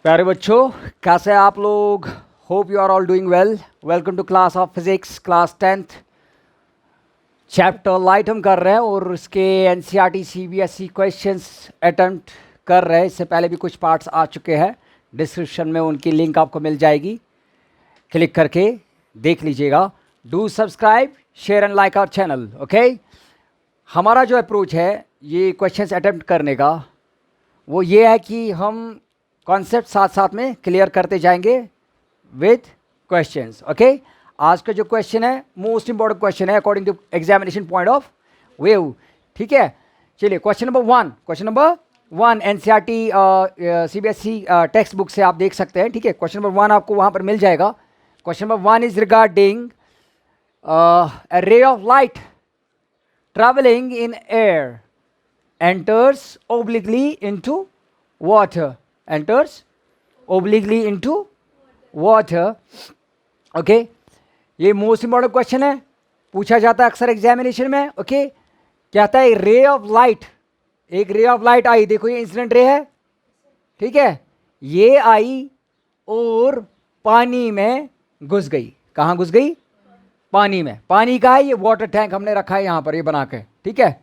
प्यारे बच्चों, कैसे हैं आप लोग? Hope you are all doing well. Welcome to class of physics, class 10th। Chapter light हम कर रहे हैं और उसके एनसीईआरटी सीबीएसई क्वेश्चंस अटेम्प्ट कर रहे हैं। इससे पहले भी कुछ पार्ट्स आ चुके हैं, डिस्क्रिप्शन में उनकी लिंक आपको मिल जाएगी, क्लिक करके देख लीजिएगा। Do subscribe, share and like our channel. Okay, हमारा जो अप्रोच है ये क्वेश्चंस अटेम्प्ट करने का, वो ये है कि हम कॉन्सेप्ट साथ साथ में क्लियर करते जाएंगे विद क्वेश्चंस। ओके, आज का जो क्वेश्चन है मोस्ट इंपॉर्टेंट क्वेश्चन है according to examination point of view. ठीक है, चलिए question number one NCERT CBSE text book से आप देख सकते हैं। ठीक है, क्वेश्चन नंबर 1 आपको वहां पर मिल जाएगा। Question number 1 is regarding a ray of light traveling in air enters obliquely into water. Okay, ये मोस्ट इंपॉर्टेंट क्वेश्चन है, पूछा जाता है अक्सर एग्जामिनेशन में। ओके, कहता है रे ऑफ लाइट, एक रे ऑफ लाइट आई, देखो ये इंसिडेंट रे है, ठीक है, ये आई और पानी में घुस गई। कहाँ घुस गई? पानी में। पानी का है ये वाटर टैंक हमने रखा है यहाँ पर, ये बना के, ठीक है,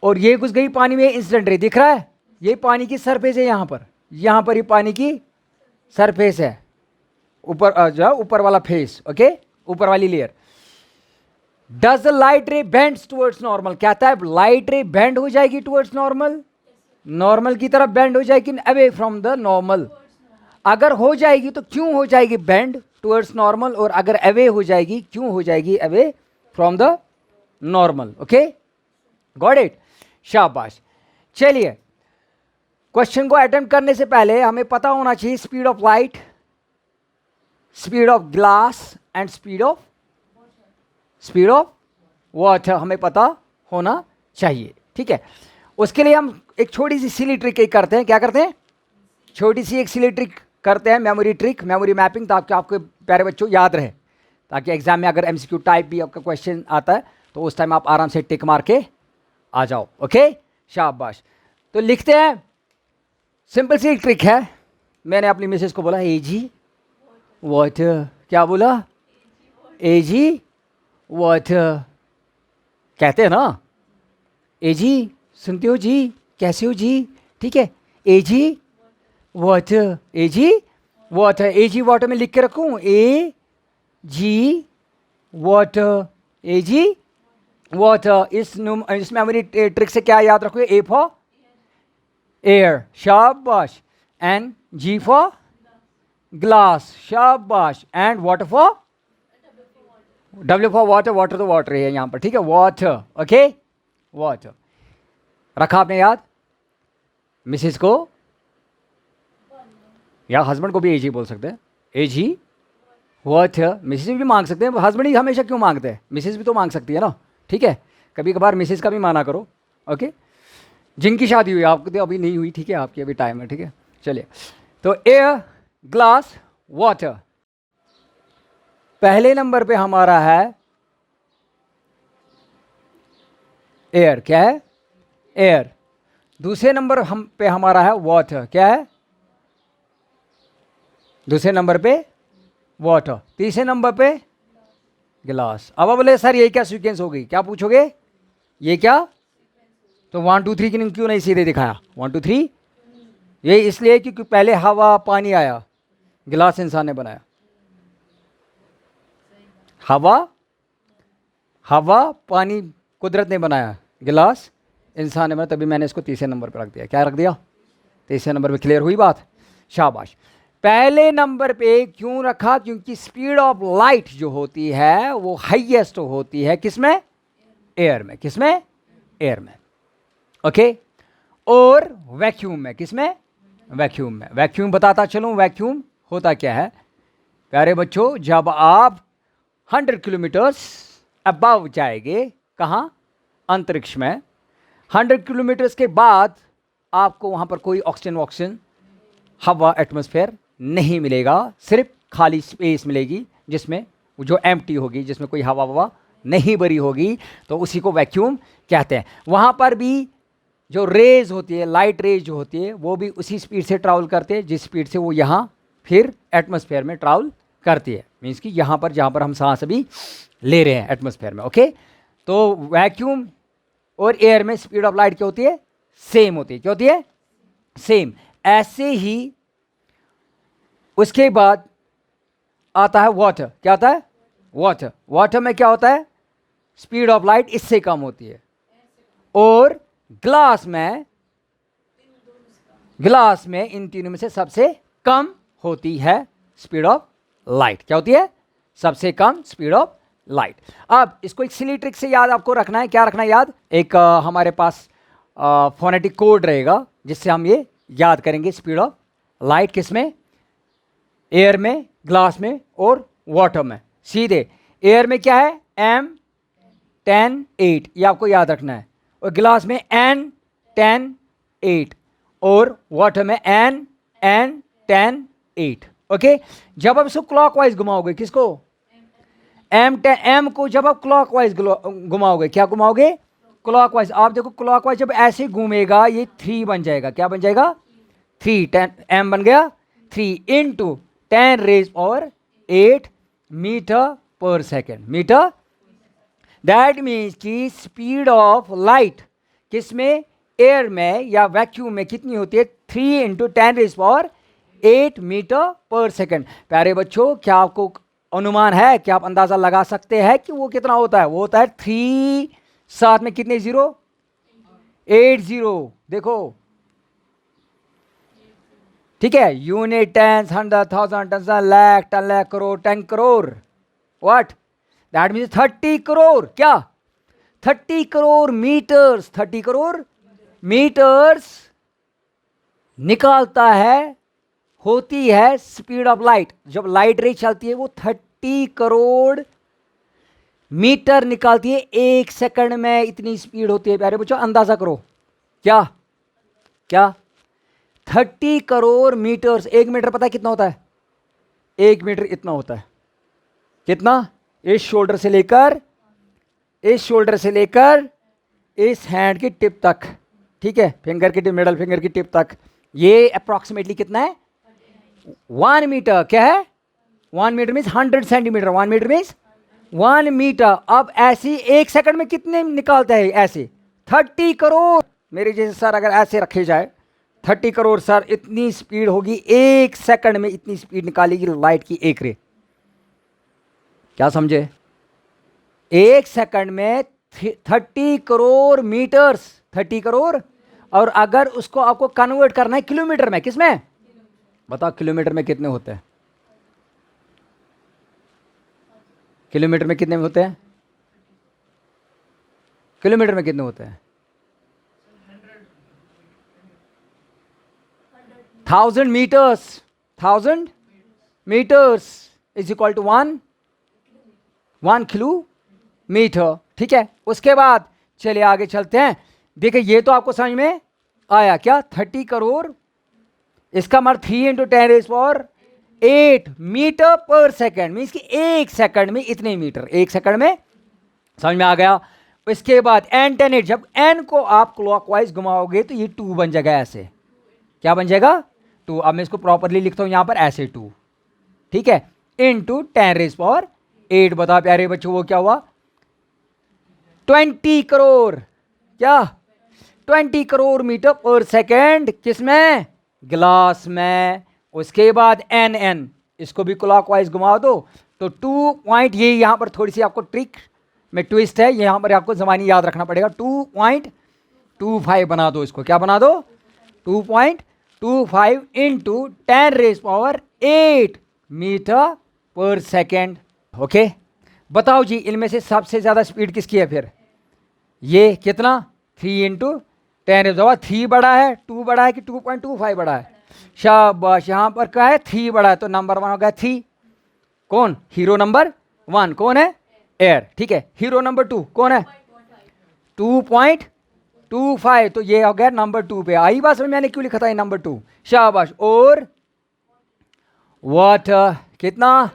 और ये घुस गई पानी में। इंसिडेंट रे दिख रहा है, ये पानी की सरफेस है, यहाँ पर ये पानी की सरफेस है, ऊपर जो ऊपर वाला फेस। ओके, ऊपर वाली layer. Does the light ray bends towards normal, कहता है लाइट रे बेंड हो जाएगी टुवर्ड्स नॉर्मल, नॉर्मल की तरफ बेंड हो जाएगी, अवे फ्रॉम द नॉर्मल। अगर हो जाएगी तो क्यों हो जाएगी बेंड टुवर्ड्स नॉर्मल, और अगर अवे हो जाएगी क्यों हो जाएगी away from the normal. Okay, got it, शाबाश। चलिए, क्वेश्चन को अटेम्प्ट करने से पहले हमें पता होना चाहिए speed of light, speed of glass and speed of water हमें पता होना चाहिए। ठीक है, उसके लिए हम एक छोटी सी सिली ट्रिक करते हैं। क्या करते हैं? छोटी सी एक सिली ट्रिक करते हैं, मेमोरी ट्रिक, मेमोरी मैपिंग, ताकि आपके प्यारे बच्चों याद रहे, ताकि एग्जाम में अगर एमसीक्यू टाइप भी आपका क्वेश्चन आता है तो उस टाइम आप आराम से टिक मार के आ जाओ। ओके, शाबाश। तो लिखते हैं, सिंपल सी ट्रिक है। मैंने अपनी मिसेस को बोला एजी वाटर, क्या बोला? एजी वाटर, कहते हैं ना एजी, सुनते हो जी, कैसे हो जी, ठीक है, एजी वाटर, एजी वाटर, एजी वाटर में लिख के रखूं, ए जी वाटर, एजी वाटर। इस मेमोरी ट्रिक से क्या याद रखोगे? ए फॉर एयर, शाबाश, एंड जी फॉर ग्लास, शाबाश, and water for W for water, water तो वाटर है यहाँ पर, ठीक है, वाटर। ओके, वाटर रखा आपने याद। मिसेस को या हस्बैंड को भी एजी बोल सकते हैं, एजी वाटर। मिसेस भी मांग सकते हैं, हस्बैंड ही हमेशा क्यों मांगते हैं, मिसेस भी तो मांग सकती है ना, ठीक है, कभी कभार मिसेस का भी माना करो। ओके, जिनकी शादी हुई, आपकी तो अभी नहीं हुई, ठीक है, आपकी अभी टाइम है, ठीक है। चलिए, तो एयर, ग्लास, वाटर। पहले नंबर पे हमारा है एयर, क्या है? एयर। दूसरे नंबर पे हमारा है वाटर, क्या है? दूसरे नंबर पे वाटर, तीसरे नंबर पे गिलास। अब बोले सर ये क्या सीक्वेंस हो गई, क्या पूछोगे? ये क्या? तो 1 2 3 क्यों नहीं सीधे दिखाया? 1 2 3 ये इसलिए क्योंकि पहले हवा पानी आया, गिलास इंसान ने बनाया। हवा पानी कुदरत ने बनाया, गिलास इंसान ने बनाया, तभी मैंने इसको तीसरे नंबर पर रख दिया। क्या रख दिया? तीसरे नंबर पे। क्लियर हुई बात? शाबाश। पहले नंबर पे क्यों रखा? क्योंकि स्पीड ऑफ लाइट जो होती है वो हाईएस्ट होती है किसमें? एयर में। किसमें? एयर में। ओके, और वैक्यूम में। किसमें? वैक्यूम में। वैक्यूम बताता चलूं, वैक्यूम होता क्या है प्यारे बच्चों? जब आप 100 किलोमीटर्स अबव जाएंगे, कहाँ? अंतरिक्ष में। 100 किलोमीटर्स के बाद आपको वहां पर कोई ऑक्सीजन हवा एटमॉस्फेयर नहीं मिलेगा, सिर्फ खाली स्पेस मिलेगी जिसमें जो एम्प्टी होगी, जिसमें कोई हवा नहीं भरी होगी, तो उसी को वैक्यूम कहते हैं। वहां पर भी जो रेज होती है, लाइट रेज जो होती है, वो भी उसी स्पीड से ट्रैवल करते हैं जिस स्पीड से वो यहाँ फिर एटमॉस्फेयर में ट्रैवल करती है। मीन्स कि यहाँ पर जहाँ पर हम सांस अभी ले रहे हैं एटमॉस्फेयर में। ओके, तो वैक्यूम और एयर में स्पीड ऑफ लाइट क्या होती है? सेम होती है। क्या होती है? सेम। ऐसे ही उसके बाद आता है वाटर। क्या आता है? वाटर। वाटर में क्या होता है? स्पीड ऑफ लाइट इससे कम होती है। और ग्लास में इन तीनों में से सबसे कम होती है स्पीड ऑफ लाइट। क्या होती है? सबसे कम स्पीड ऑफ लाइट। अब इसको एक सिली ट्रिक से याद आपको रखना है। क्या रखना है याद? एक हमारे पास फोनेटिक कोड रहेगा जिससे हम ये याद करेंगे स्पीड ऑफ लाइट। किसमें? एयर में, ग्लास में और वाटर में। सीधे एयर में क्या है? M10 8, ये आपको याद रखना है। और ग्लास में N10 8 और वाटर में N10 8। ओके, जब आप इसको क्लॉकवाइज घुमाओगे, किसको? M को जब आप क्लॉकवाइज घुमाओगे, क्या घुमाओगे? क्लॉकवाइज। आप देखो क्लॉकवाइज जब ऐसे घूमेगा ये 3 बन जाएगा। क्या बन जाएगा? 3। 10 M बन गया 3 इंटू 10 रेज और 8 मीटर पर सेकेंड। मीटर। दैट मीन्स कि स्पीड ऑफ लाइट किसमें? एयर में या वैक्यूम में कितनी होती है? 3 इंटू 10 रेज और 8 मीटर पर सेकेंड। प्यारे बच्चों, क्या आपको अनुमान है? क्या आप अंदाजा लगा सकते हैं कि वो कितना होता है? वो होता है 3 साथ में कितने 0? 8 0। देखो, ठीक है। Unit, tens, 100, 1000, 10,000, lakh, 10 lakh, crore, 10 crore. What? That means 30 crore. क्या? 30 करोड़ मीटर्स। 30 करोड़ मीटर्स निकालता है, होती है स्पीड ऑफ लाइट। जब लाइट रे चलती है वो 30 करोड़ मीटर निकालती है 1 सेकंड में। इतनी स्पीड होती है। प्यारे बच्चों, अंदाजा करो। क्या? क्या? 30 करोड़ मीटर्स। 1 मीटर पता है कितना होता है? 1 मीटर इतना होता है। कितना? इस शोल्डर से लेकर इस हैंड की टिप तक। ठीक है, फिंगर की टिप, मिडल फिंगर की टिप तक। ये अप्रॉक्सीमेटली कितना है? 1 मीटर। क्या है? 1 metre means 100 centimetre. 1 metre means 1 metre. अब ऐसी 1 सेकंड में कितने निकालता है? ऐसे 30 करोड़। मेरे जैसे सर अगर ऐसे रखे जाए, 30 करोड़ सर, इतनी स्पीड होगी 1 सेकंड में। इतनी स्पीड निकालेगी लाइट की एक रे। क्या समझे? 1 सेकंड में 30 करोड़ मीटर्स। 30 करोड़। और अगर उसको आपको कन्वर्ट करना है किलोमीटर में, किसमें? बताओ किलोमीटर में कितने होते हैं? किलोमीटर में कितने होते हैं? किलोमीटर में कितने होते हैं? 1000 metres. 1000 metres is equal to 1 kilometre. ठीक है, उसके बाद चलिए आगे चलते हैं। देखिए, ये तो आपको समझ में आया। क्या? 30 करोड़, इसका मतलब 3 इंटू 10 रेज़ पावर 8 मीटर पर सेकेंड। मीन्स कि 1 सेकंड में इतने मीटर। 1 सेकंड में। समझ में आ गया? इसके बाद N10 8, जब N को आप क्लॉकवाइज घुमाओगे तो ये 2 बन जाएगा ऐसे। क्या बन जाएगा? 2। अब मैं इसको प्रॉपरली लिखता हूं यहां पर ऐसे 2। ठीक है, इंटू 10 रेज़ पावर 8। बता प्यारे बच्चों, वो क्या हुआ? 20 करोड़। क्या? 20 करोड़ मीटर पर सेकेंड। किसमें? ग्लास में। उसके बाद NN, इसको भी क्लॉकवाइज घुमा दो तो 2 पॉइंट, ये यहां पर थोड़ी सी आपको ट्रिक में ट्विस्ट है। यहां पर आपको जमानी याद रखना पड़ेगा। 2.25 बना दो इसको। क्या बना दो? 2.25 इंटू 10 रेज़ पावर 8 मीटर पर सेकेंड। ओके, बताओ जी, इनमें से सबसे ज्यादा स्पीड किसकी है? फिर ये कितना? 3 इंटू 10 रेज़ पावर 3 बड़ा है, 2 बड़ा है कि 2.25 बड़ा है? शाबाश, यहां पर क्या है? 3 बड़ा है, तो नंबर 1 हो गया 3। कौन? हीरो नंबर 1 कौन है? एयर। ठीक है, हीरो नंबर 2 कौन है? 2.25, तो ये हो गया नंबर 2 पे। आई बात समझ? मैंने क्यों लिखा था ये नंबर 2? शाबाश। और वाटर कितना?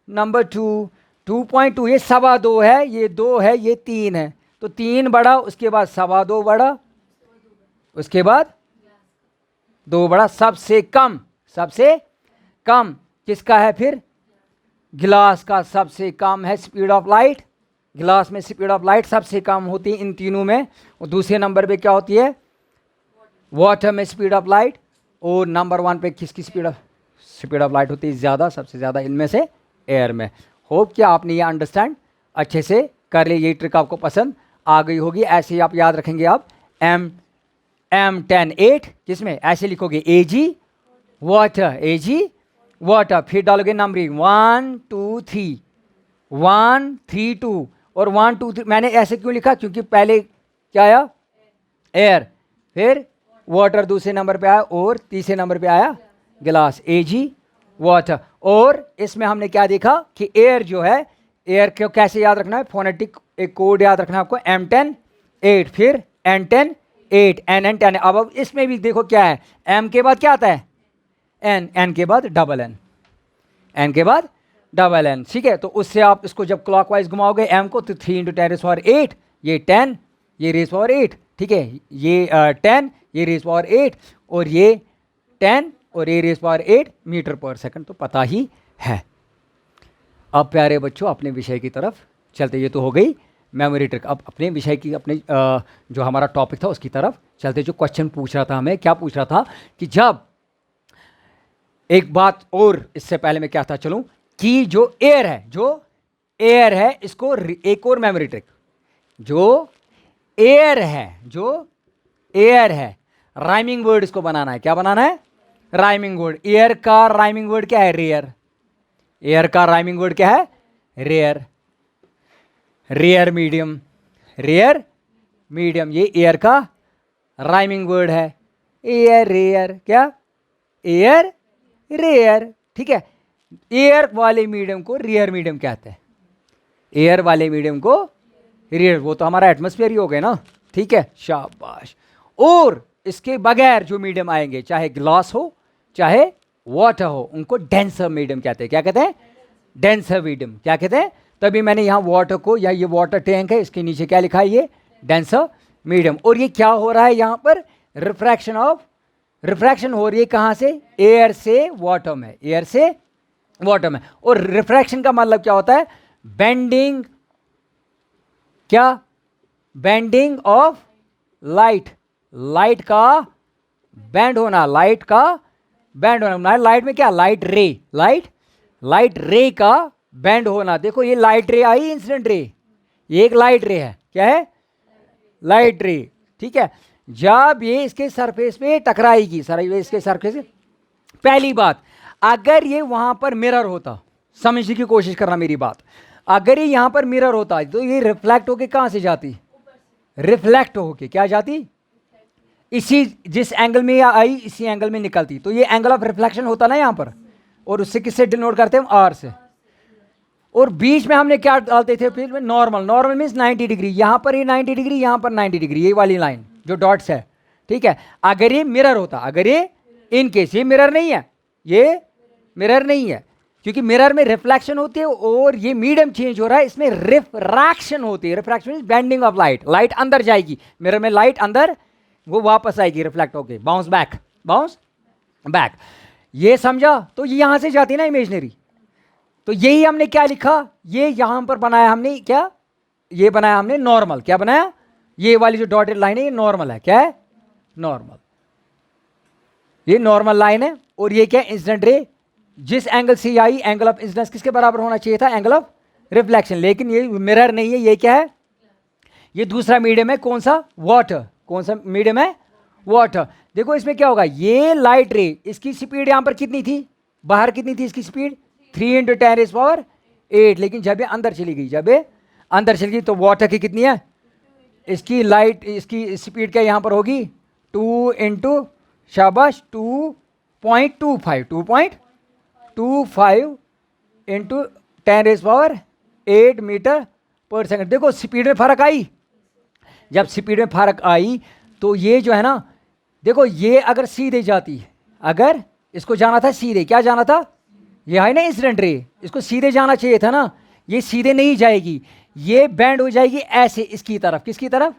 नंबर 2। 2.2, ये 2.25 है, ये 2 है, ये 3 है, तो 3 बड़ा, उसके बाद 2.25 बड़ा, उसके बाद 2 बड़ा, सबसे कम किसका है फिर? गिलास का सबसे कम है स्पीड ऑफ लाइट। गिलास में स्पीड ऑफ लाइट सबसे कम होती है इन तीनों में। और दूसरे नंबर पे क्या होती है? वाटर में स्पीड ऑफ लाइट। और नंबर 1 पे किसकी स्पीड ऑफ लाइट होती है ज़्यादा? सबसे ज़्यादा इनमें से एयर में। होप कि आपने ये अंडरस्टैंड अच्छे से कर लिया, ये ट्रिक आपको पसंद आ गई होगी। ऐसे ही आप याद रखेंगे, आप M10 8 किसमें ऐसे लिखोगे AG वाटर, AG वाटर, फिर डालोगे नंबरिंग 1 2 3 1 3 2 और 1 2 3। मैंने ऐसे क्यों लिखा? क्योंकि पहले क्या आया? एयर, फिर वाटर दूसरे नंबर पे आया और तीसरे नंबर पे आया गिलास, AG वाटर। और इसमें हमने क्या देखा कि एयर जो है, एयर को कैसे याद रखना है? फोनेटिक एक कोड याद रखना है आपको, M10 8 फिर N10 8 NN 10। अब इसमें भी देखो क्या है, M के बाद क्या आता है? N के बाद डबल N के बाद डबल N। ठीक है, तो उससे आप इसको जब क्लॉकवाइज घुमाओगे M को, तो 3 × 10⁸, ये 10, ये raise⁸8। ठीक है, ये 10, ये raise⁸8 और ये 10 और ये raise⁸8 मीटर पर सेकंड, तो पता ही है। अब प्यारे बच्चों अपने विषय की तरफ चलते। ये तो हो गई मेमोरी ट्रिक। अब अपने विषय की, अपने जो हमारा टॉपिक था उसकी तरफ चलते। जो क्वेश्चन पूछ रहा था हमें, क्या पूछ रहा था कि जब एक बात और इससे पहले मैं क्या था चलूं, कि जो एयर है इसको एक और मेमोरी ट्रिक, जो एयर है राइमिंग वर्ड इसको बनाना है। क्या बनाना है? Rhyming word. एयर का राइमिंग वर्ड क्या है? रेयर। एयर का राइमिंग वर्ड क्या है? रेयर। रेयर मीडियम, ये एयर का राइमिंग वर्ड है। एयर रेयर, क्या? Air rare. ठीक है, एयर वाले मीडियम को रेयर मीडियम कहते हैं। एयर वाले मीडियम को रेयर, वो तो हमारा एटमॉस्फेयर ही हो गया ना। ठीक है, शाबाश। और इसके बगैर जो मीडियम आएंगे, चाहे ग्लास हो चाहे वाटर हो, उनको डेंसर मीडियम कहते हैं। क्या कहते हैं? Denser medium. क्या कहते हैं? तभी मैंने यहाँ वाटर को, या ये वाटर टैंक है, इसके नीचे क्या लिखा है? ये डेंसर मीडियम। और ये क्या हो रहा है यहाँ पर? रिफ्रैक्शन हो रही है। कहाँ से? एयर से वाटर में, एयर से वाटर में। और रिफ्रैक्शन का मतलब क्या होता है? बेंडिंग, क्या? बेंडिंग ऑफ लाइट, लाइट का बैंड होना, लाइट का बैंड होना। लाइट में क्या? लाइट रे का बैंड होना। देखो ये लाइट रे आई, इंसिडेंट रे, ये एक लाइट रे है। क्या है? लाइट रे। ठीक है, जब ये इसके सरफेस पे टकराएगी, इसके सरफेस, पहली बात, अगर ये वहां पर मिरर होता, समझने की कोशिश करना मेरी बात, अगर ये यहां पर मिरर होता तो ये रिफ्लेक्ट होके कहां से जाती? रिफ्लेक्ट होके क्या जाती? इसी जिस एंगल में आई इसी एंगल में निकलती। तो ये एंगल ऑफ रिफ्लेक्शन होता ना यहां पर, और उससे किससे डिनोट करते हैं? आर से। और बीच में हमने क्या डालते थे फिर? Normal means 90 degree. यहां पर ये 90 डिग्री, यहां पर 90 डिग्री, ये वाली लाइन जो डॉट्स है। ठीक है, अगर ये मिरर होता, अगर ये इन केस, ये मिरर नहीं है, ये मिरर नहीं है, क्योंकि मिरर में रिफ्लेक्शन होती है और ये मीडियम चेंज हो रहा है, इसमें रिफ्रैक्शन होती है। Refraction means bending of light, light अंदर जाएगी मिरर में, लाइट अंदर, वो वापस आएगी रिफ्लेक्ट होके, बाउंस बैक। ये समझा? तो ये यहां से जाती है ना इमेजनरी। तो यही हमने क्या लिखा? ये यहां पर बनाया हमने, क्या? ये बनाया हमने नॉर्मल। क्या बनाया? ये वाली जो डॉटेड लाइन है ये नॉर्मल है। क्या है? नॉर्मल, ये नॉर्मल लाइन है। और ये क्या? Incident ray. जिस एंगल से आई, एंगल ऑफ इंसिडेंस किसके बराबर होना चाहिए था? Angle of reflection. लेकिन ये मिरर नहीं है, ये क्या है? ये दूसरा मीडियम है। कौन सा? वाटर। कौन सा मीडियम है? वाटर। देखो इसमें क्या होगा, ये लाइट रे, इसकी स्पीड यहां पर कितनी थी? बाहर कितनी थी इसकी स्पीड? 3 × 10⁸। लेकिन जब ये अंदर चली गई, तो वाटर की कितनी है? इसकी लाइट, इसकी स्पीड क्या यहां पर होगी? 2 × शाबाश 2.25 × 10⁸ मीटर पर सेकंड। देखो स्पीड में फर्क आई। जब स्पीड में फर्क आई तो ये जो है ना, देखो ये अगर सीधे जाती, अगर इसको जाना था सीधे, क्या जाना था? ये है ना इंसिडेंट रे, इसको सीधे जाना चाहिए था ना, ये सीधे नहीं जाएगी, ये बैंड हो जाएगी ऐसे इसकी तरफ। किसकी तरफ?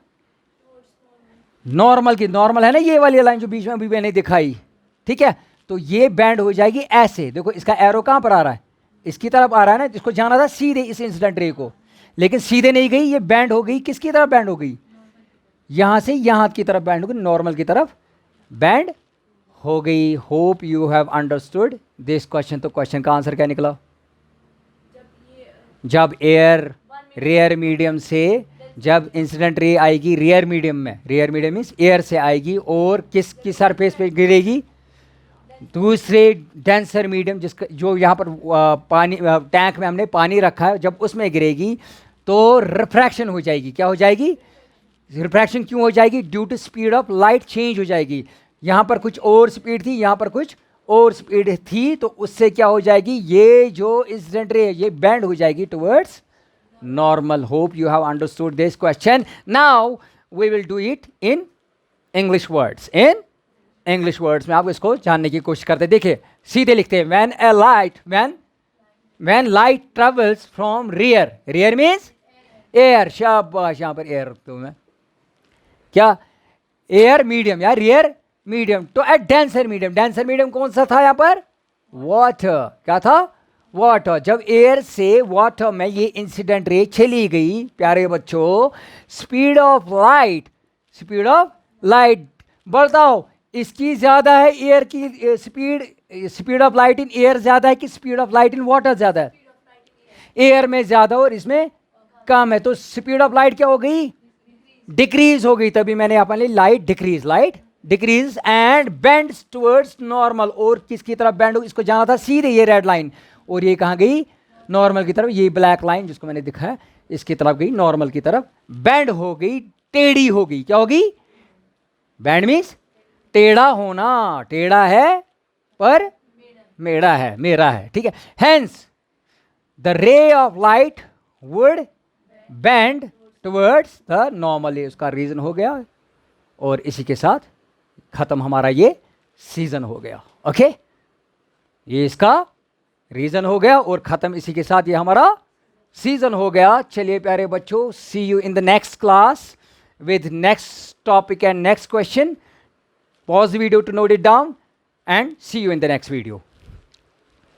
नॉर्मल की, नॉर्मल है ना ये वाली लाइन जो बीच में अभी मैंने दिखाई, ठीक है, तो ये बैंड हो जाएगी ऐसे। देखो इसका एरो कहां पर आ रहा है, इसकी तरफ आ रहा है ना, जिसको जाना था सीधे इस इंसिडेंट रे को, लेकिन सीधे नहीं गई, ये बैंड हो गई, किसकी तरफ बैंड हो गई, यहां से यहां की तरफ बैंड हो गई, नॉर्मल की तरफ बैंड हो गई। Hope you have understood this question. तो क्वेश्चन का आंसर क्या निकला, जब एयर रेयर मीडियम से, जब इंसिडेंट रे आएगी रेयर मीडियम में, रेयर मीडियम मीन्स एयर से आएगी और किसकी सरफेस पे गिरेगी, दूसरे डेंसर मीडियम, जिसका जो यहाँ पर पानी टैंक में हमने पानी रखा है, जब उसमें गिरेगी तो रिफ्रैक्शन हो जाएगी। क्या हो जाएगी, रिफ्रैक्शन क्यों हो जाएगी, due to speed of light change हो जाएगी। यहाँ पर कुछ और स्पीड थी, यहाँ पर कुछ और स्पीड थी, तो उससे क्या हो जाएगी, ये जो इंसिडेंट रे है ये बैंड हो जाएगी towards normal. Hope you have understood this question. Now we will do it in English words. In English words में आप इसको जानने की कोशिश करते हैं। देखिए सीधे लिखते हैं, when a light, when light travels from rarer, rarer means air, शाबाश, यहाँ पर एयर रखते हूँ मैं, क्या एयर मीडियम या रियर मीडियम, तो at denser medium, denser medium कौन सा था यहाँ पर, वाटर, क्या था, वाटर। जब एयर से वाटर में ये इंसिडेंट रे चली गई प्यारे बच्चों, speed of light, speed of light बताओ इसकी ज्यादा है, एयर की speed, speed of light in air ज्यादा है कि speed of light in water ज्यादा है, एयर में ज्यादा और इसमें कम है, तो स्पीड ऑफ लाइट क्या हो गई, डिक्रीज हो गई। तभी मैंने यहाँ पर light decrease, light decrease and bends towards normal, और किसकी तरफ बेंड हो, इसको जाना था सीधे ये रेड लाइन, और ये कहाँ गई, नॉर्मल की तरफ, ये ब्लैक लाइन जिसको मैंने दिखाया इसकी तरफ गई, नॉर्मल की तरफ बेंड हो गई, टेढ़ी हो गई। क्या होगी, बेंड मीन्स टेढ़ा होना, टेढ़ा है पर मेरा है, मेरा है, ठीक है। Hence the ray of light would bend towards the normal, ये उसका रीजन हो गया, और इसी के साथ खत्म हमारा ये सीजन हो गया। ओके, ये इसका रीजन हो गया और खत्म, इसी के साथ ये हमारा सीजन हो गया। चलिए प्यारे बच्चों, see you in the next class with next topic and next question. Pause the video to note it down and see you in the next video.